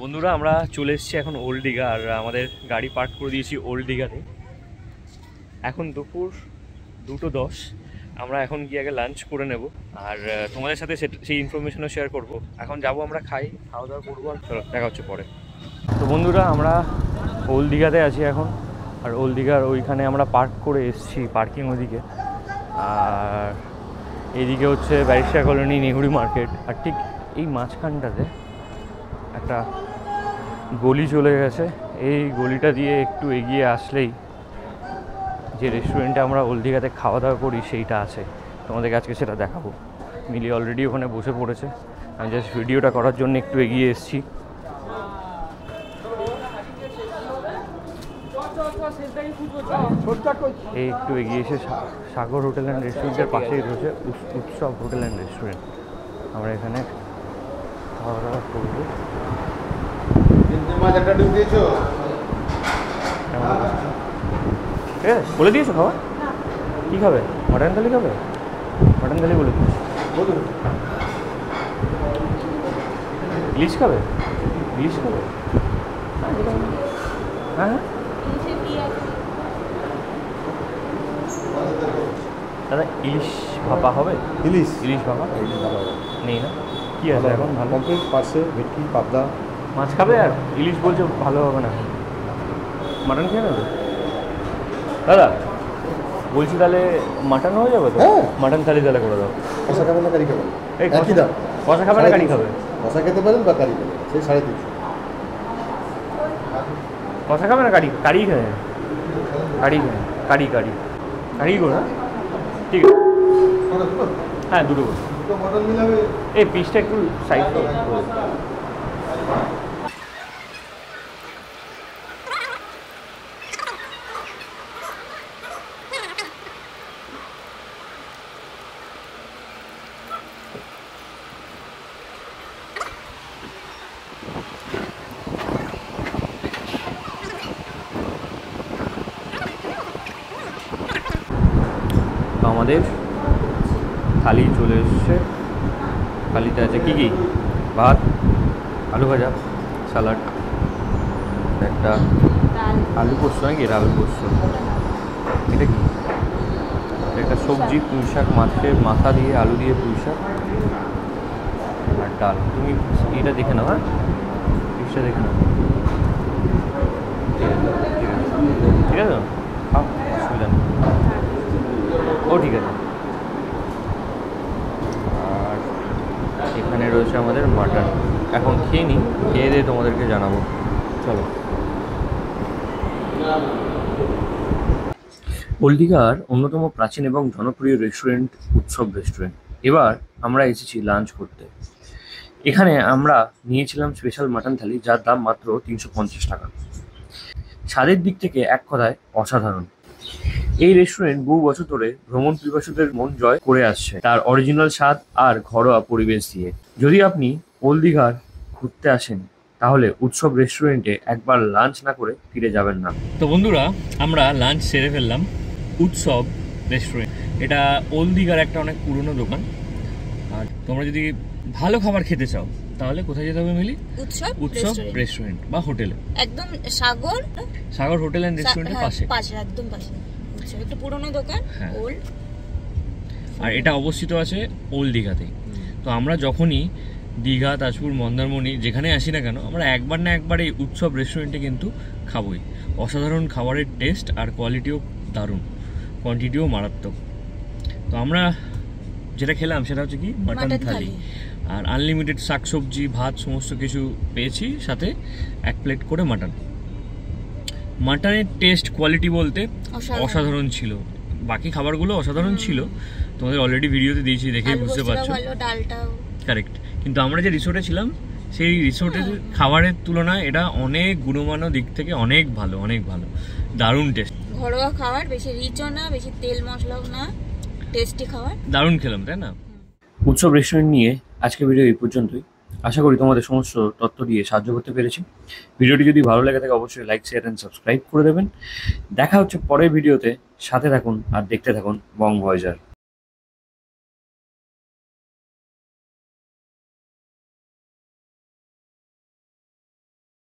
বন্ধুরা আমরা চলে এসেছি এখন ওল্ড দীঘা, আর আমাদের গাড়ি পার্ক করে দিয়েছি ওল্ড দীঘাতে। এখন দুপুর 2:10। আমরা এখন গিয়ে আগে লাঞ্চ করে নেব, আর তোমাদের সাথে সেই ইনফরমেশনও শেয়ার করব। এখন যাব আমরা খাওয়া দাওয়া করবো, আর চলো দেখা হচ্ছে পরে। তো বন্ধুরা আমরা ওল্ড দীঘাতে আছি এখন, আর ওল্ড দীঘার ওইখানে আমরা পার্ক করে এসেছি, পার্কিং ওইদিকে। আর এইদিকে হচ্ছে ব্যারিস্টার কলোনি, নেহরু মার্কেট, আর ঠিক এই মাঝখানটাতে একটা গলি চলে গেছে। এই গলিটা দিয়ে একটু এগিয়ে আসলেই যে রেস্টুরেন্টে আমরা ওল্ড দীঘাতে খাওয়া দাওয়া করি সেইটা আছে। তোমাদেরকে আজকে সেটা দেখাবো। মিলি অলরেডি ওখানে বসে পড়েছে, আমি জাস্ট ভিডিওটা করার জন্য একটু এগিয়ে এসেছি। এই একটু এগিয়ে এসে সাগর হোটেল অ্যান্ড রেস্টুরেন্টের পাশেই রয়েছে উৎসব হোটেল অ্যান্ড রেস্টুরেন্ট। আমরা এখানে খাওয়া দাওয়া করবো। বলে দিয়েছো খাওয়া কী খাবে? মাটন থালি খাবে? মাটন থালি বলে দিয়েছো। ইলিশ খাবে? ইলিশ খাবে? হ্যাঁ হ্যাঁ দাদা, ইলিশ ভাপা হবে? ইলিশ ভাপা নেই না? কী আছে এখন? ভালো পাশে ভেটকি পাবদা মাছ খাবে, আর ইলিশ বলছে ভালো হবে না, মাটন খেয়ে নেবে। দাদা বলছি তাহলে মাটন হয়ে যাবে তো? মাটন থালি তাহলে করে দাও। কষা খাবে না কারি খাবে? এই কষা খাবে না কারি খাবে? কষা খেতে পারেন বা কারি খাবে, সেই 350। কষা খাবে না কারি? কারি খাবে, কারি খাবে, কারি কারি কারি করো না? ঠিক আছে, হ্যাঁ দুটো মটন মিলাবে। এই পিসটা একটু সাইড করো। আমাদের থালি চলে এসছে। থালিতে আছে কী কী? ভাত, আলু ভাজা, স্যালাড, একটা আলু পোস্ত নাকি? এটা আলু পোস্ত। এটা কি? একটা সবজি, পুঁই শাক, মাছের মাথা দিয়ে আলু দিয়ে পুঁই শাক, আর ডাল। তুমি এটা দেখে নাও, হ্যাঁ ডিশটা দেখে নাও। ঠিক আছে ঠিক আছে ঠিক আছে, খাও, অসুবিধা নেই। ও ঠিক আছে। আর এখানে রয়েছে আমাদের মাটন। এখন খেয়ে নিই, খেয়ে দিয়ে তোমাদেরকে জানাবো। চলো। ওল্ড দীঘার অন্যতম প্রাচীন এবং জনপ্রিয় রেস্টুরেন্ট উৎসব রেস্টুরেন্ট। এবার আমরা এসেছি লাঞ্চ করতে। এখানে আমরা নিয়েছিলাম স্পেশাল মাটন থালি, যার দাম মাত্র 350 টাকা। স্বাদের দিক থেকে এক কথায় অসাধারণ। এই রেস্টুরেন্ট বহু বছর ধরে ভ্রমণ পিপাসুদের মন জয় করে আসছে তার অরিজিনাল স্বাদ আর ঘরোয়া পরিবেশ দিয়ে। যদি আপনি ওল্ড দীঘার ঘুরতে আসেন তাহলে উৎসব রেস্টুরেন্টে একবার লাঞ্চ না করে ফিরে যাবেন না। তো বন্ধুরা আমরা লাঞ্চ সেরে ফেললাম উৎসব রেস্টুরেন্ট। এটা ওল্ড দীঘার একটা অনেক পুরনো দোকান। আর তোমরা যদি ভালো খাবার খেতে চাও তাহলে কোথায় যেতে হবে মিলি? উৎসব রেস্টুরেন্ট বা হোটেলে, একদম সাগর হোটেল এন্ড রেস্টুরেন্টের পাশে একদম পাশে। একটা পুরনো দোকান, ওল্ড। আর এটা অবস্থিত আছে ওল্ড দীঘাতেই। তো আমরা যখনই দীঘা, তাজপুর, মন্দারমণি যেখানে আসি না কেন, আমরা একবার না একবার এই উৎসব রেস্টুরেন্টে কিন্তু খাবোই। অসাধারণ খাবারের টেস্ট আর কোয়ালিটিও দারুণ, কোয়ান্টিটিও মারাত্মক। তো আমরা যেটা খেলাম সেটা হচ্ছে কি মাটন থালি, আর আনলিমিটেড শাকসবজি, ভাত সমস্ত কিছু পেয়েছি, সাথে 1 প্লেট করে মাটন। মাটনের টেস্ট কোয়ালিটি বলতে অসাধারণ ছিল। বাকি খাবারগুলো অসাধারণ ছিল, তোমাদের অলরেডি ভিডিওতে দিয়েছি, দেখেই বুঝতে পারছো। কারেক্ট। কিন্তু আমরা যে রিসোর্টে ছিলাম সেই রিসোর্টের খাবারের তুলনায় এটা অনেক গুণমান দিক থেকে অনেক ভালো, অনেক ভালো, দারুণ টেস্ট। ঘরোয়া খাবার, বেশি রিচও না, বেশি তেল মশলাও না, টেস্টি খাবার, দারুণ খেলাম, তাই না? উৎসব রেস্টুরেন্ট নিয়ে আজকে ভিডিও এই পর্যন্তই। আশা করি তোমাদের সমস্ত তথ্য দিয়ে সাহায্য করতে পেরেছি। ভিডিওটি যদি ভালো লাগে থাকে অবশ্যই লাইক, শেয়ার অ্যান্ড সাবস্ক্রাইব করে দেবেন। দেখা হচ্ছে পরের ভিডিওতে। সাথে থাকুন আর দেখতে থাকুন বং ভয়েজার।